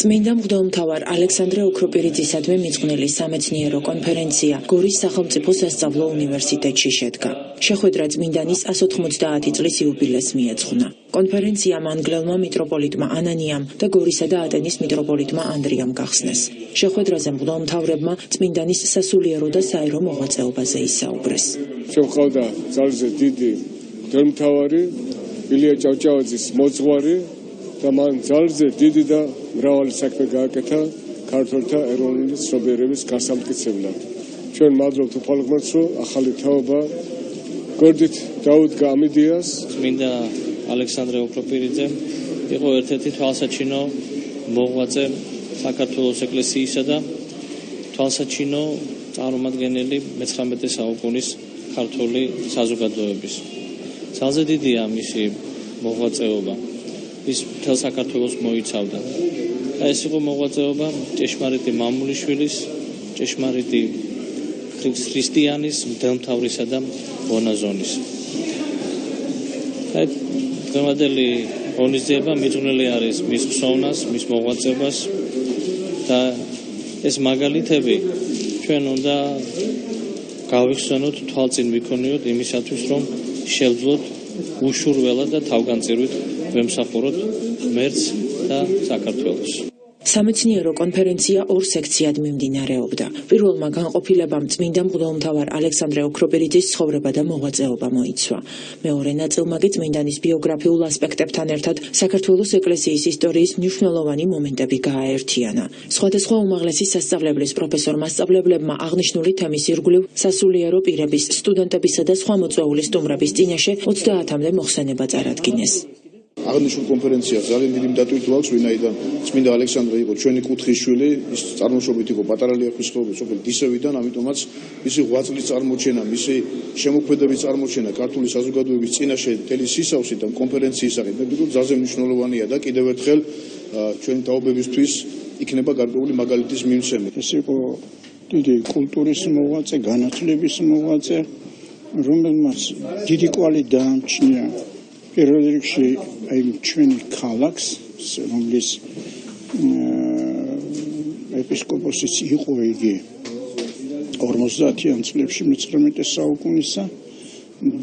წმინდა მღვდელმთავარ ალექსანდრე ოქროპირიძისადმი მიძღვნილი სამეცნიერო კონფერენცია გორის სახელმწიფო სასწავლო უნივერსიტეტში შედგა. შეხვედრა წმინდანის 190 წლის იუბილეს მიეძღვნა. კონფერენცია მანგლელმა მიტროპოლიტმა ანანიამ და გორისა და ატენის მიტროპოლიტმა ანდრიამ გახსნეს. შეხვედრაზე მღვდელმთავრებმა წმინდანის სასულიერო და საერო მოღვაწეობაზე ისაუბრეს. შევხავდა ძალზე დიდი მღვდელმთავარი ილია ჭავჭავაძის მოძღვარი და მან ძალზე დიდი და მრავალი საქმე გააკეთა ქართველთა ეროვნული ცნობიერების გასამტკიცებლად. ჩვენ მადლობთ უფალგმებს, რომ ახალი თაობა გორდით დაუდგა ამიდიას. წმინდა ალექსანდრე ოქროპირიძე იყო ერთ-ერთი თვალსაჩინო მოღვაწე საქართველოს ეკლესიისა და თვალსაჩინო წარმომადგენელი მე-19 საუკუნის ქართული საზოგადოების. ძალზე დიდია მისი მოღვაწეობა. ის მთელ საქართველოს მოიცავდა. და ეს იყო მოღვაწეობა ჭეშმარიტი მამულიშვილის, ჭეშმარიტი ქრისტიანის, მღვდელმთავრისა და მონაზონის. დღევანდელი ღონისძიება მიძღვნილი არის მის ხსოვნას, მის მოღვაწეობას და ეს მაგალითები ჩვენ უნდა გავიხსენოთ, თვალწინ ვიქონიოთ იმისათვის, რომ შევძლოთ უშურველად და თავგანწირვით ვემსახუროთ ღმერთს და საქართველოს. სამეცნიერო კონფერენცია ორ სექციად მიმდინარეობდა. პირველმა განყოფილებამ წმინდა მღვდელმთავარ ალექსანდრე ოქროპირიძის ცხოვრება და მოღვაწეობა მოიცვა. მეორე ნაწილმა კი წმინდანის ბიოგრაფიულ ასპექტებთან ერთად საქართველოს ეკლესიის ისტორიის მნიშვნელოვანი მომენტები გააერთიანა. სხვადასხვა უმაღლესი სასწავლებლის პროფესორ-მასწავლებლებმა აღნიშნული თემის ირგვლივ სასულიერო პირების, სტუდენტებისა და სხვა მოწვეული სტუმრების წინაშე 30-მდე მოხსენება წარადგინეს. აღნიშნულ კონფერენციას ძალიან დიდი მდატვირთვა აქვს, ვინაიდან წმინდა ალექსანდრე იყო ჩვენი კუთხიშვილი, ის წარმოშობით იყო პატარა ლიახვის ხეობის სოფელ დისევიდან, ამიტომაც მისი ღვაწლის წარმოჩენა, მისი შემოქმედების წარმოჩენა ქართული საზოგადოების წინაშე მთელი სისავსით და კონფერენციის აღება ძალზე მნიშვნელოვანია და კიდევ ერთხელ ჩვენი თაობებისთვის იქნება გარკვეული მაგალითის მიმცემი. ეს იყო დიდი კულტურის მოღვაწე, განათლების მოღვაწე, რომელმაც დიდი კვალი დაამჩნია პირველ რიგში ჩვენი ქალაქს, რომლის ეპისკოპოსიც იყო იგი 50-იან წლებში მე-19 საუკუნისა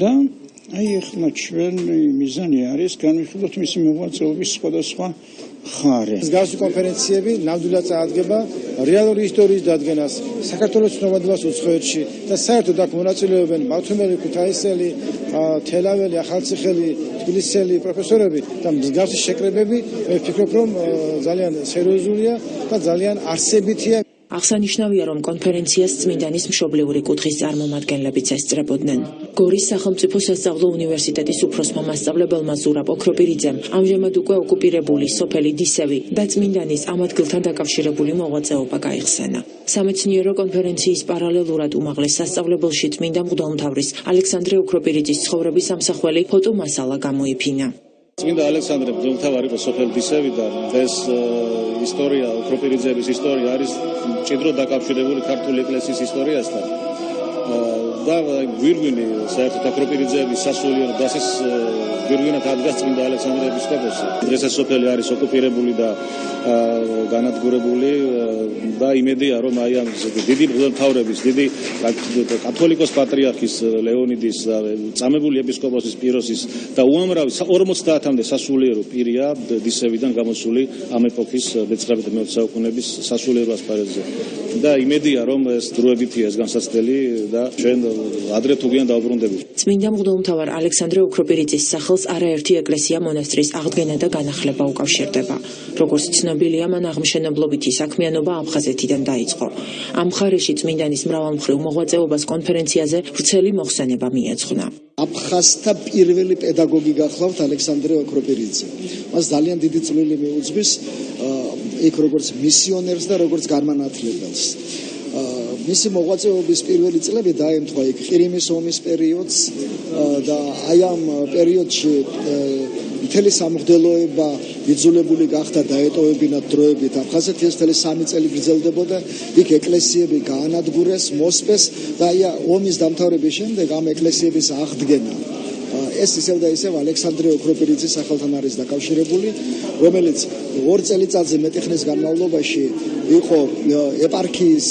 და ახლა ჩვენი მიზანი არის განვიხილოთ მისი მოღვაწეობის სხვადასხვა ხარე. მსგავსი კონფერენციები ნამდვილად წარადგება რეალური ისტორიის დადგენას, საქართველოს ცნობადობას უცხოეთში და საერთოდ აქ მონაწილეობენ მართლმელი, ქუთაისელი, თელაველი, ახალციხელი, თბილისელი პროფესორები და მსგავსი შეკრებები მე ვფიქრობ, რომ ძალიან სერიოზულია და ძალიან არსებითია. აღსანიშნავია, რომ კონფერენციას წმინდანის მშობლიური კუთხის წარმომადგენლებიც ესწრებოდნენ. გორის სახელმწიფო სასწავლო უნივერსიტეტის უფროსმა მასწავლებელმა ზურაბ ოქროპირიძემ ამჟამად უკვე ოკუპირებული სოფელი დისევი და წმინდანის ამ ადგილთან დაკავშირებული მოღვაწეობა გაიხსენა. სამეცნიერო კონფერენციის პარალელურად უმაღლეს სასწავლებელში წმინდა მღვდელმთავრის ალექსანდრე ოქროპირიძის ცხოვრების ამსახველი ფოტომასალა გამოიფინა. წმინდა ალექსანდრე მღვდელმთავარი იყო სოფელ დისევიდან და ეს ისტორია, ოქროპირიძეების ისტორია არის მჭიდროდ დაკავშირებული ქართული ეკლესიის ისტორიასთან. და გვირგვინი საერთოდ ოქროპირიძეების სასულიერო დასის გვირგვინად ადგას წმინდა ალექსანდრე ეპისკოპოსი. დღეს ეს სოფელი არის ოკუპირებული და განადგურებული და იმედია, რომ აი ამ დიდი მღვდელმთავრების, დიდი კათოლიკოს პატრიარქის ლეონიდის, წამებული ეპისკოპოსის პიროსის და უამრავი 50-მდე სასულიერო პირია დისევიდან გამოსული ამ ეპოქის მე-19 საუკუნების სასულიერო ასპარეზზე. და იმედია, რომ ეს დროებითია ეს განსაცდელი და ჩვენ ადრე თუგიან დაუბრუნდებით. წმინდა მღვდელმთავარ ალექსანდრე ოქროპირიძის სახელს არაერთი ეკლესია მონასტრის აღდგენა და განახლება უკავშირდება. როგორც ცნობილია, მან აღმშენებლობითი საქმიანობა აფხაზეთიდან დაიწყო. ამ მხარეში წმინდანის მრავალმხრივ მოღვაწეობას კონფერენციაზე ვრცელი მოხსენება მიეძღვნა. აფხაზთა პირველი პედაგოგი გახლავთ ალექსანდრე ოქროპირიძე. მას ძალიან დიდი წვლილი მიუძღვის იქ როგორც მისიონერს და როგორც განმანათლებელს. მისი მოღვაწეობის პირველი წლები დაემთხვა იქ ყირიმის ომის პერიოდს და აი ამ პერიოდში მთელი სამღვდელოება იძულებული გახდა დაეტოვებინათ დროებით აფხაზეთი. ეს მთელი 3 წელი გრძელდებოდა, იქ ეკლესიები გაანადგურეს, მოსპეს და აი ომის დამთავრების შემდეგ ამ ეკლესიების აღდგენა ეს ისევ და ისევ ალექსანდრე ოქროპირიძის სახელთან არის დაკავშირებული, რომელიც 2 წელიწადზე მეტი ხნის განმავლობაში იყო ეპარქიის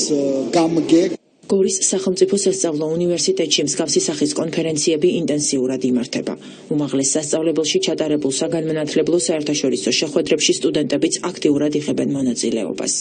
გამგე. გორის სახელმწიფო სასწავლო უნივერსიტეტში მსგავსი სახის კონფერენციები ინტენსიურად იმართება. უმაღლეს სასწავლებელში ჩატარებულ საგანმანათლებლო საერთაშორისო შეხვედრებში სტუდენტებიც აქტიურად იღებენ მონაწილეობას.